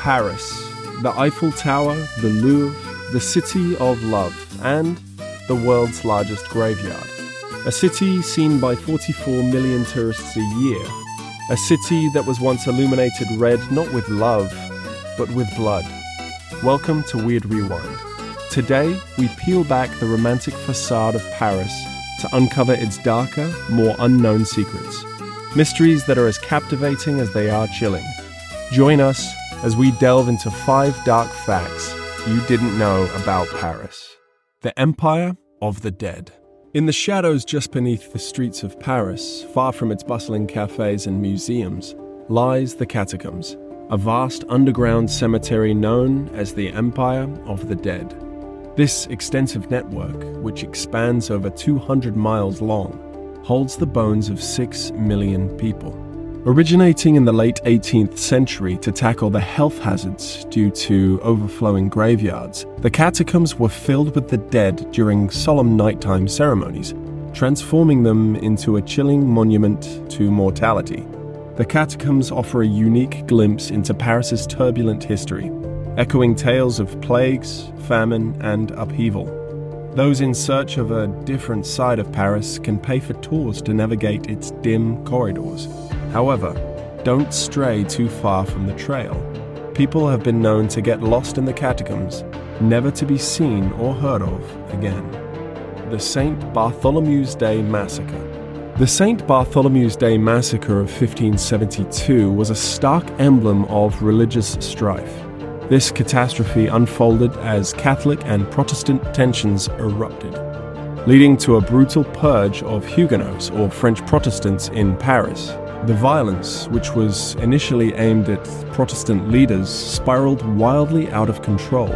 Paris, the Eiffel Tower, the Louvre, the City of Love, and the world's largest graveyard. A city seen by 44 million tourists a year. A city that was once illuminated red not with love, but with blood. Welcome to Weird Rewind. Today, we peel back the romantic facade of Paris to uncover its darker, more unknown secrets. Mysteries that are as captivating as they are chilling. Join us as we delve into 5 dark facts you didn't know about Paris. The Empire of the Dead. In the shadows just beneath the streets of Paris, far from its bustling cafes and museums, lies the Catacombs, a vast underground cemetery known as the Empire of the Dead. This extensive network, which expands over 200 miles long, holds the bones of 6 million people. Originating in the late 18th century to tackle the health hazards due to overflowing graveyards, the catacombs were filled with the dead during solemn nighttime ceremonies, transforming them into a chilling monument to mortality. The catacombs offer a unique glimpse into Paris's turbulent history, echoing tales of plagues, famine, and upheaval. Those in search of a different side of Paris can pay for tours to navigate its dim corridors. However, don't stray too far from the trail. People have been known to get lost in the catacombs, never to be seen or heard of again. The St. Bartholomew's Day Massacre. The St. Bartholomew's Day Massacre of 1572 was a stark emblem of religious strife. This catastrophe unfolded as Catholic and Protestant tensions erupted, leading to a brutal purge of Huguenots or French Protestants in Paris. The violence, which was initially aimed at Protestant leaders, spiraled wildly out of control,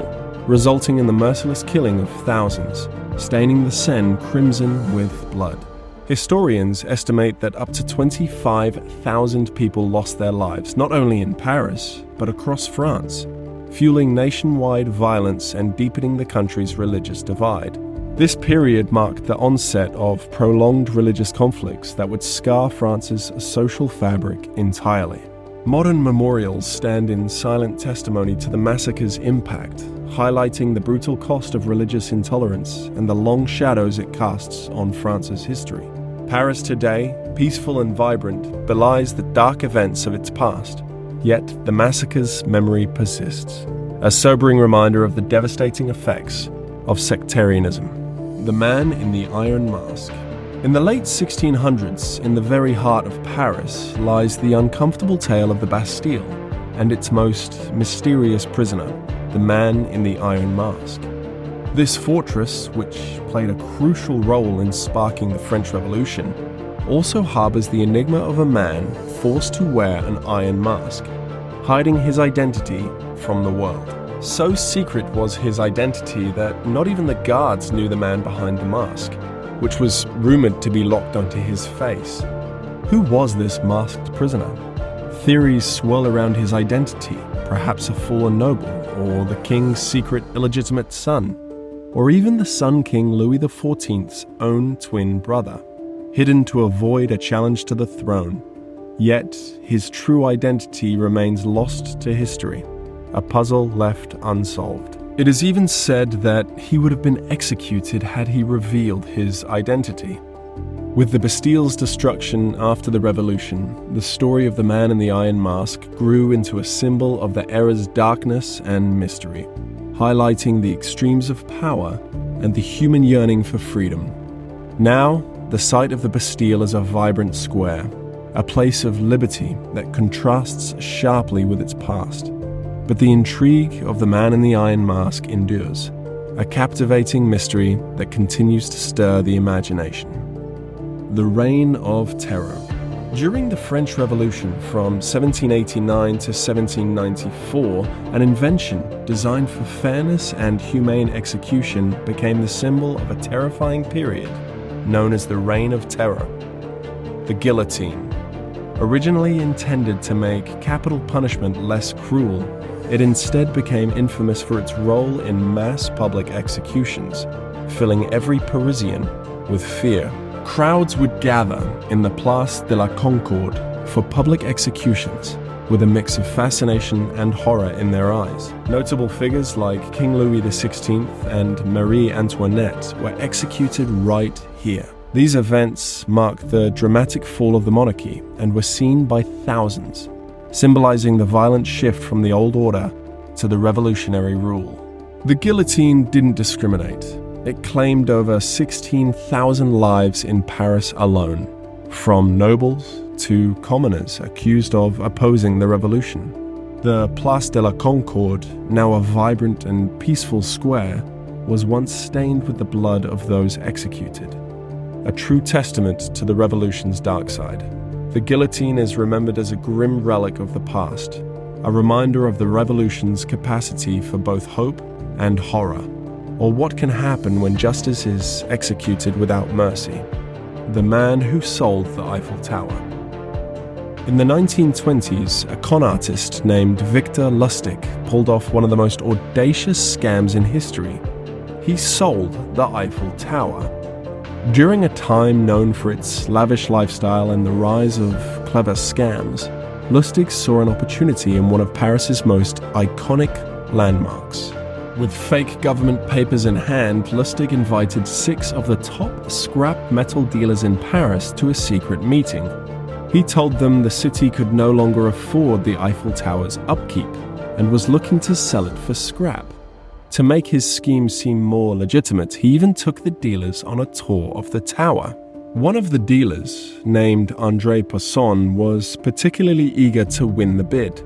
resulting in the merciless killing of thousands, staining the Seine crimson with blood. Historians estimate that up to 25,000 people lost their lives, not only in Paris, but across France, fueling nationwide violence and deepening the country's religious divide. This period marked the onset of prolonged religious conflicts that would scar France's social fabric entirely. Modern memorials stand in silent testimony to the massacre's impact, highlighting the brutal cost of religious intolerance and the long shadows it casts on France's history. Paris today, peaceful and vibrant, belies the dark events of its past. Yet, the massacre's memory persists, a sobering reminder of the devastating effects of sectarianism. The Man in the Iron Mask. In the late 1600s, in the very heart of Paris, lies the uncomfortable tale of the Bastille and its most mysterious prisoner, the Man in the Iron Mask. This fortress, which played a crucial role in sparking the French Revolution, also harbors the enigma of a man forced to wear an iron mask, hiding his identity from the world. So secret was his identity that not even the guards knew the man behind the mask, which was rumored to be locked onto his face. Who was this masked prisoner? Theories swirl around his identity, perhaps a fallen noble, or the king's secret illegitimate son, or even the Sun King Louis XIV's own twin brother, hidden to avoid a challenge to the throne. Yet, his true identity remains lost to history, a puzzle left unsolved. It is even said that he would have been executed had he revealed his identity. With the Bastille's destruction after the Revolution, the story of the Man in the Iron Mask grew into a symbol of the era's darkness and mystery, highlighting the extremes of power and the human yearning for freedom. Now, the site of the Bastille is a vibrant square, a place of liberty that contrasts sharply with its past. But the intrigue of the Man in the Iron Mask endures, a captivating mystery that continues to stir the imagination. The Reign of Terror. During the French Revolution from 1789 to 1794, an invention designed for fairness and humane execution became the symbol of a terrifying period known as the Reign of Terror. The guillotine. Originally intended to make capital punishment less cruel, it instead became infamous for its role in mass public executions, filling every Parisian with fear. Crowds would gather in the Place de la Concorde for public executions, with a mix of fascination and horror in their eyes. Notable figures like King Louis XVI and Marie Antoinette were executed right here. These events marked the dramatic fall of the monarchy and were seen by thousands, symbolizing the violent shift from the old order to the revolutionary rule. The guillotine didn't discriminate. It claimed over 16,000 lives in Paris alone, from nobles to commoners accused of opposing the revolution. The Place de la Concorde, now a vibrant and peaceful square, was once stained with the blood of those executed, a true testament to the revolution's dark side. The guillotine is remembered as a grim relic of the past, a reminder of the revolution's capacity for both hope and horror, or what can happen when justice is executed without mercy. The man who sold the Eiffel Tower. In the 1920s, a con artist named Victor Lustig pulled off one of the most audacious scams in history. He sold the Eiffel Tower. During a time known for its lavish lifestyle and the rise of clever scams, Lustig saw an opportunity in one of Paris's most iconic landmarks. With fake government papers in hand, Lustig invited 6 of the top scrap metal dealers in Paris to a secret meeting. He told them the city could no longer afford the Eiffel Tower's upkeep and was looking to sell it for scrap. To make his scheme seem more legitimate, he even took the dealers on a tour of the tower. One of the dealers, named André Poisson, was particularly eager to win the bid.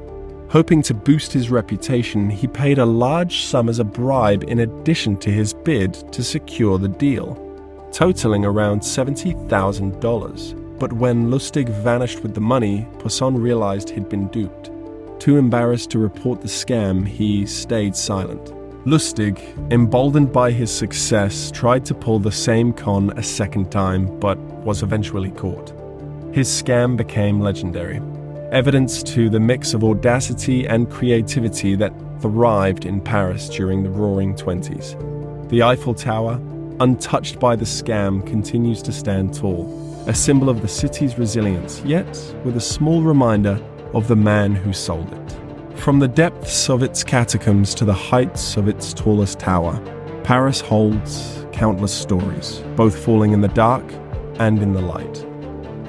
Hoping to boost his reputation, he paid a large sum as a bribe in addition to his bid to secure the deal, totaling around $70,000. But when Lustig vanished with the money, Poisson realized he'd been duped. Too embarrassed to report the scam, he stayed silent. Lustig, emboldened by his success, tried to pull the same con a second time, but was eventually caught. His scam became legendary, evidence to the mix of audacity and creativity that thrived in Paris during the Roaring '20s. The Eiffel Tower, untouched by the scam, continues to stand tall, a symbol of the city's resilience, yet with a small reminder of the man who sold it. From the depths of its catacombs to the heights of its tallest tower, Paris holds countless stories, both falling in the dark and in the light.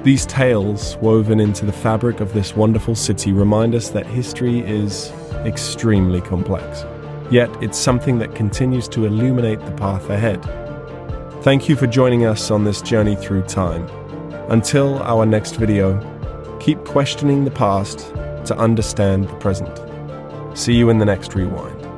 These tales, woven into the fabric of this wonderful city, remind us that history is extremely complex, yet it's something that continues to illuminate the path ahead. Thank you for joining us on this journey through time. Until our next video, keep questioning the past to understand the present. See you in the next rewind.